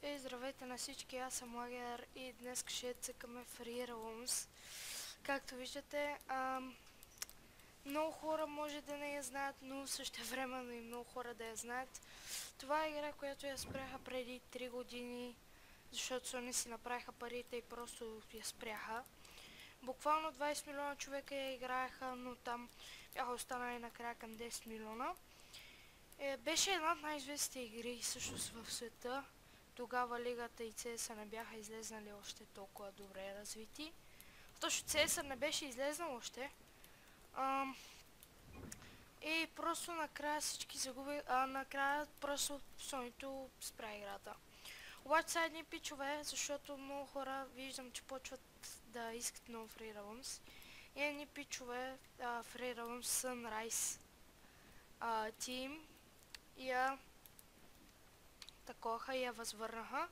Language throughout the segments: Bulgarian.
Здравейте на всички, аз съм Лагер и днес ще цъкаме Free Realms. Както виждате, много хора може да не я знаят, но същевременно и много хора да я знаят. Това е игра, която я спряха преди 3 години, защото Sony си направиха парите и просто я спряха. Буквално 20 милиона човека я играеха, но там бяха останали накрая към 10 милиона. Беше една от най-известните игри всъщност в света. Тогава Лигата и CS не бяха излезнали още толкова добре развити. Точно CS не беше излезнал още. И просто накрая всички загуби, накрая просто Sony спря играта. Обаче са едни пичове, защото много хора виждам, че почват да искат много Free Realms. И едни пичове, Free Realms Sunrise Team, я такоха и я възвърнаха.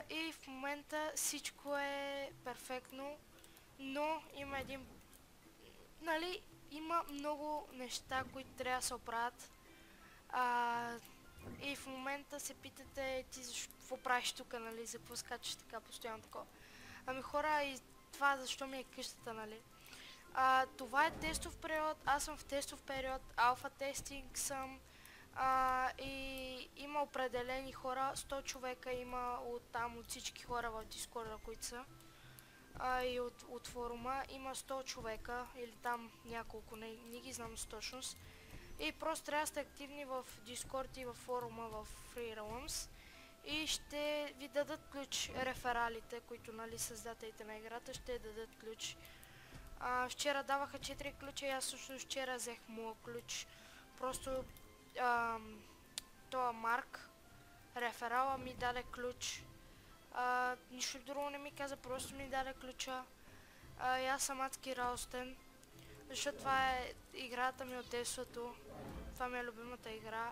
И в момента всичко е перфектно, но има един... Нали, има много неща, които трябва да се оправят. И в момента се питате, ти какво правиш тук, нали, за какво скачаш така постоянно такова. Ами хора, и това защо ми е къщата, нали. Това е тестов период, аз съм в тестов период, алфа тестинг съм. И има определени хора, 100 човека има от всички хора в Дискорда, които са. И от форума има 100 човека или там няколко, не ги знам с точност. И просто трябва да сте активни в Дискорд и в форума в Free Realms. И ще ви дадат ключ, рефералите, които, нали, създателите на играта ще дадат ключ. Вчера даваха 4 ключа и аз всъщност вчера взех моя ключ. Просто това Марк, реферала, ми даде ключ. Нищо друго не ми каза, просто ми даде ключа. И аз съм адски радостен, защото това е играта ми от детството. Това ми е любимата игра.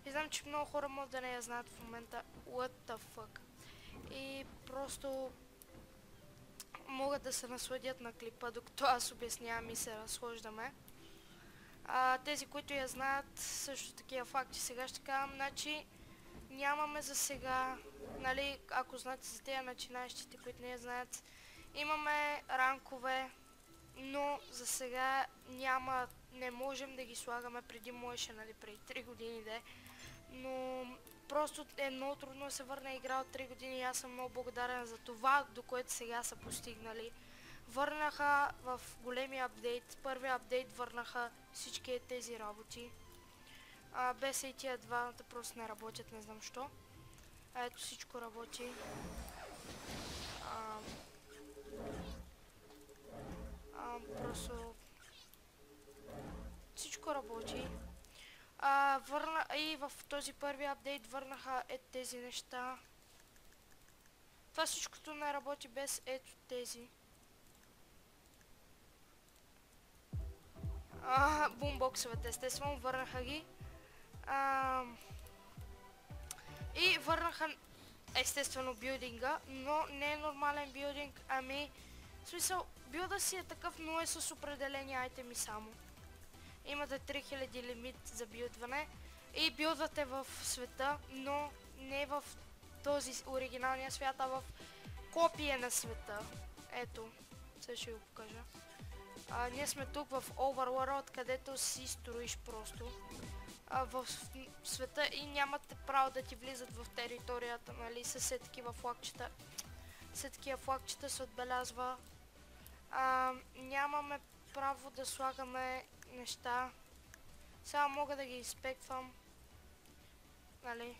И знам, че много хора могат да не я знаят в момента. What the fuck? И просто могат да се насладят на клипа, докато аз обяснявам и се разхождаме. Тези, които я знаят, също такива факти сега ще казвам. Значи нямаме за сега, нали, ако знаете за тези начинаещите, които не я знаят, имаме ранкове, но за сега не можем да ги слагаме. Преди можеше, нали, преди 3 години да е, но просто е много трудно да се върне игра от 3 години и аз съм много благодарен за това, до което сега са постигнали. Върнаха в големия апдейт, първия апдейт върнаха всички тези работи. Без и тия двамата просто не работят, не знам що. Ето всичко работи. Просто всичко работи. И в този първи апдейт върнаха тези неща. Това всичкото не работи без ето тези. Бумбоксовете, естествено, върнаха ги. И върнаха естествено билдинга, но не е нормален билдинг, ами в смисъл, билда си е такъв, но е с определени айтеми само. Имате 3000 лимит за билдване и билдвате в света, но не в този оригиналния свят, а в копие на света. Ето, сега ще ви го покажа. Ние сме тук в Overworld, където си строиш просто в света и нямате право да ти влизат в територията, нали, с все такива флагчета. Все такива флагчета се отбелязва. Нямаме право да слагаме неща. Сега мога да ги инспектвам. Нали.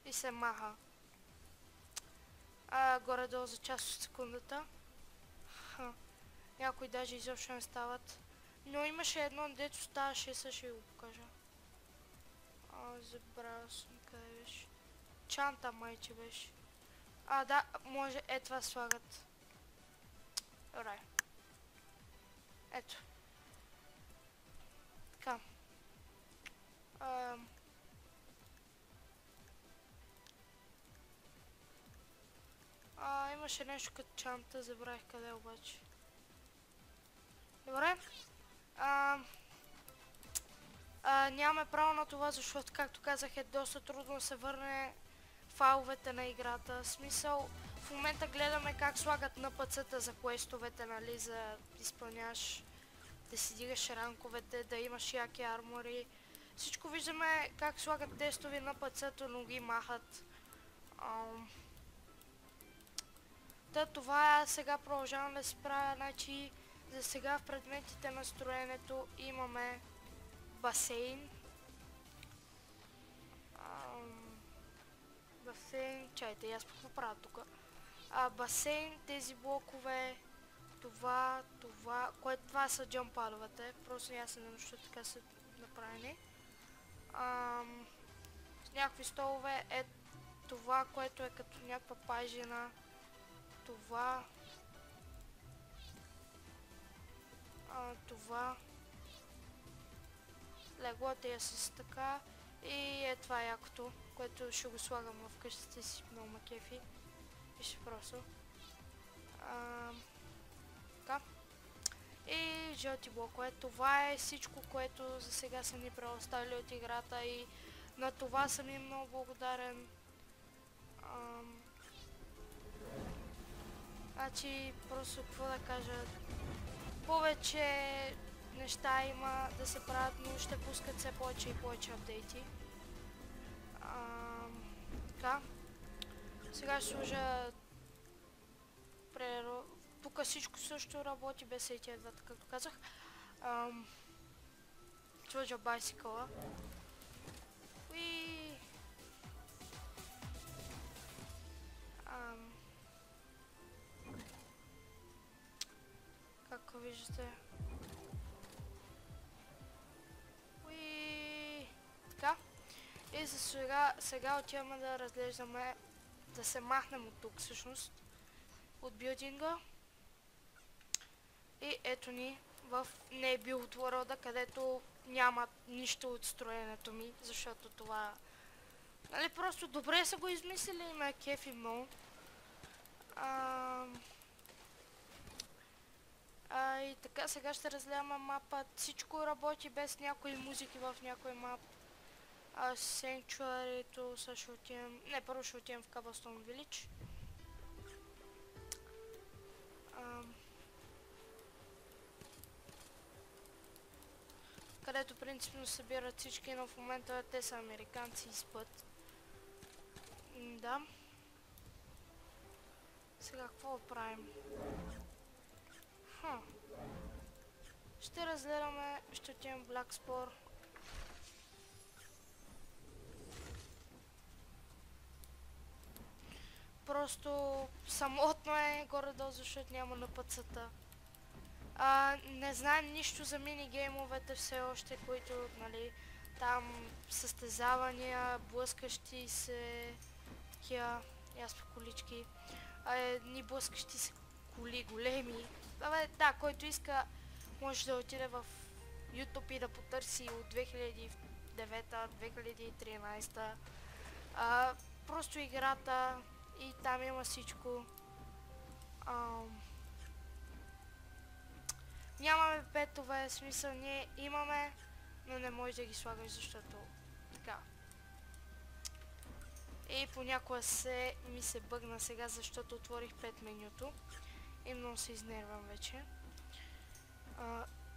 И се маха. Горе-долу за част от секундата. Някои даже изобщо не стават. Но имаше едно, дето ставаше, сега ще ви го покажа. Забравя съм къде беше. Чанта майче беше. Да, може това слагат. Добре. Ето. Така. Имаше нещо като чанта, забравих къде обаче. Добре. Нямаме право на това, защото, както казах, е доста трудно да се върне файловете на играта. В смисъл, в момента гледаме как слагат NPC-та за квестовете, нали, за да изпълняваш, да си дигаш ранковете, да имаш яки армори. Всичко виждаме как слагат тестови NPC-то, но ги махат. Това сега продължавам да си правя, значи за сега в предметите на строенето имаме басейн. Басейн, чайте, аз какво правя тук? Басейн, тези блокове, това, това са джампадовете, просто аз не знам, защо така са направени. С някакви столове е това, което е като някаква пажина. Това. Това. Леглата е с така. И е това якото, което ще го слагам в къщата си, много ма кефи. Вижте просто. Така. И жълти блокове. Това е всичко, което за сега са ни преоставили от играта и на това съм им много благодарен. Значи, просто какво да кажа, повече неща има да се правят, но ще пускат все повече и повече апдейти. Така. Сега ще сложа тук всичко също работи без тези двата, както казах. Сложа байсикъла. И както виждате. Така. И за сега отиваме да разглеждаме, да се махнем от тук всъщност, от билдинга. И ето ни в не билд world, където няма нищо от строенето ми, защото това, нали, просто добре са го измислили и ме кефи много. И така, сега ще разгледаме мапа. Всичко работи без някои музики в някой мап. Sanctuary-то също отивам. Не, първо ще отивам в Cobblestone Village. Където принципно събират всички, но в момента те са американци и спът. Да. Сега какво правим? Ще разгледаме, ще отидем в Blackspore. Просто самотно е горе-долу, защото няма на пътцата. Не знаем нищо за минигеймовете все още, които, нали, там състезавания, блъскащи се, такива, ясно колички, едни блъскащи се коли големи. Да, който иска може да отиде в YouTube и да потърси от 2009-2013. Просто играта и там има всичко. Нямаме петове, смисъл ние имаме, но не можеш да ги слагаш, защото така. И понякога ми се бъгна сега, защото отворих 5 менюто и много се изнервам вече.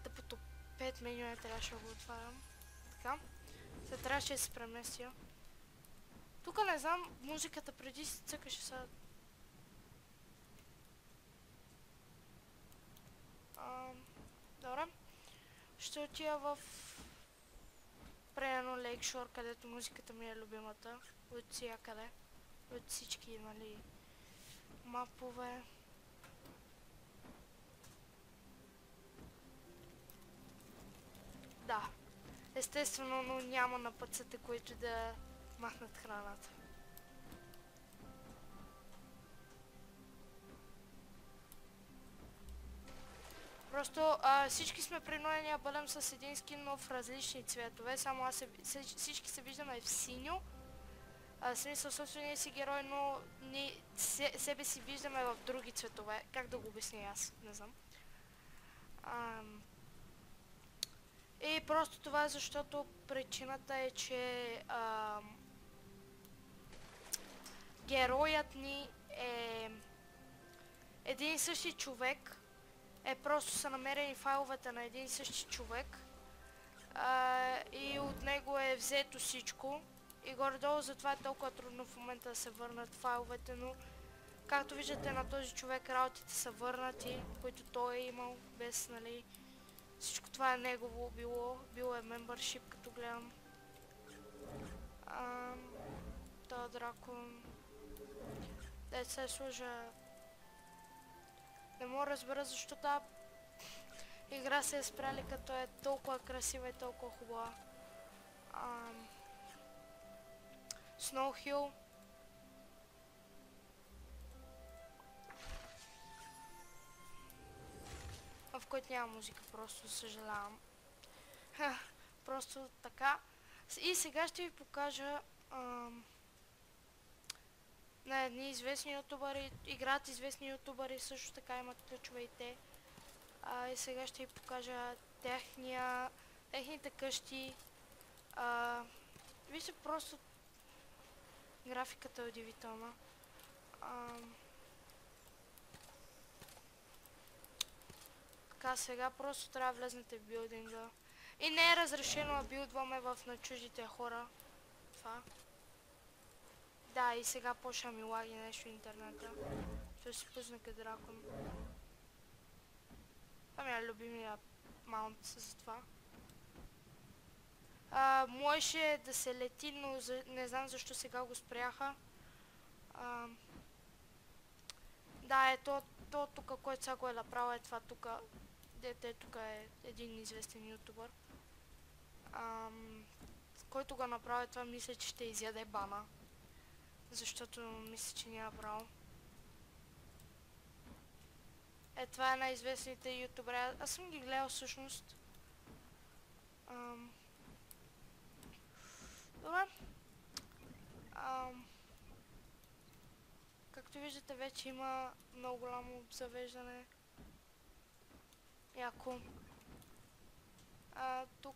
Тъпото 5 меню не трябваше да го отварям. Така. Сега трябваше да се преместя. Тук не знам, музиката преди се цъкаше сега. Добре. Ще отида в примерно Lakeshore, където музиката ми е любимата. От всякъде. От всички, нали, мапове. Да. Естествено, но няма на пъците, които да махнат храната. Просто всички сме принудени да бъдем с един скин, но в различни цветове. Само всички се виждаме в синьо. В смисъл собствения си герой, но себе си виждаме в други цветове. Как да го обясня аз? Не знам. И просто това е защото причината е, че героят ни е един и същи човек. Просто са намерени файловете на един и същи човек. И от него е взето всичко. И горе-долу затова е толкова трудно в момента да се върнат файловете, но както виждате на този човек работите са върнати, които той е имал, без, нали, всичко това е негово било е membership, като гледам. Това дракон... Да се сложа... Не мога да разбера защо тази игра се е спряли, като е толкова красива и толкова хубава. Snow Hill. В който няма музика, просто съжалявам. Просто така. И сега ще ви покажа на едни известни ютубъри, играят известни ютубъри, също така имат ключове и те. И сега ще ви покажа техните къщи. Вижте, просто графиката е удивителна. Така, сега просто трябва да влезнете в билдинга. И не е разрешено да билдваме на чуждите хора. Това. Да, и сега почва ми лаги нещо в интернета. Ще си пусна като дракон. Това ми е любимия маунт за това. Можеше да се лети, но не знам защо сега го спряха. Да, ето тук, който сега го е направил, е това тук. Дете тук е един известен ютубър. Който го направи това, мисля, че ще изяде бана. Защото мисля, че няма право. Това е най-известните ютубъри. Аз съм ги гледал всъщност. Добре. Както виждате, вече има много голямо завеждане. Яко. Тук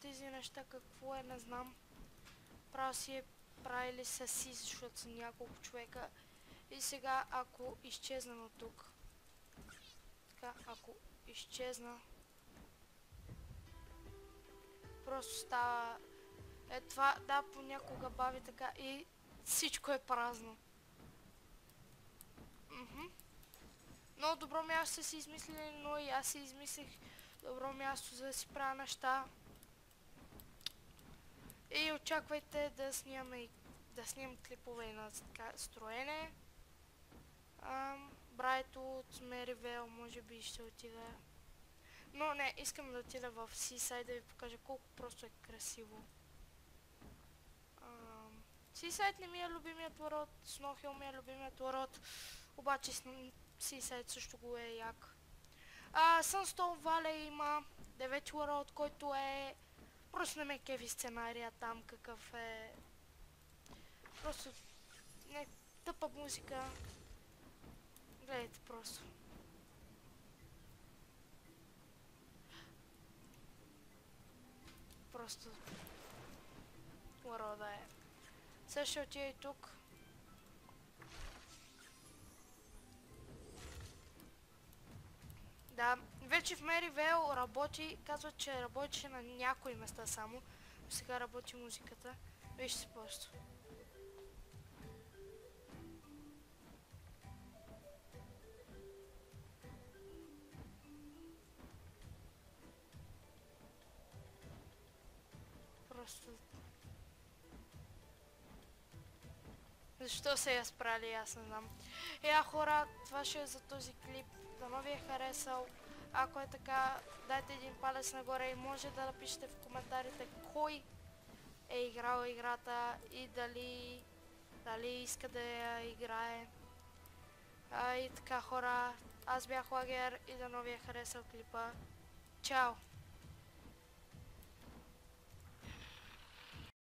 тези неща какво е, не знам. Правили са си, защото са няколко човека. И сега, ако изчезна от тук. Така, ако изчезна. Просто става... Това, да, понякога бави така и всичко е празно. Много добро място са си измислили, но и аз си измислих добро място, за да си правя неща. И очаквайте да снимам клипове на строене. Брайто от Меривейл може би ще отида. Но не, искам да отида в Seaside да ви покажа колко просто е красиво. Seaside не ми е любимият ворот, Snow Hill ми е любимият ворот, обаче Seaside също го е як. Sunstone Valley има 9 ворот, който е... Просто не ме кефи сценария там, какъв е... Просто... Не, тъпа музика. Гледайте просто. Просто... Ворода е. Сега ще отида и тук. Да, вече в Меривейл работи, казват, че работеше на някои места само. Сега работи музиката. Вижте просто. Просто... Защо се я спрали, аз не знам. Хора, това ще е за този клип. Дано ви е харесал. Ако е така, дайте един палец нагоре и може да напишете в коментарите кой е играл играта и дали иска да я играе. И така, хора, аз бях Лагер и дано ви е харесал клипа. Чао!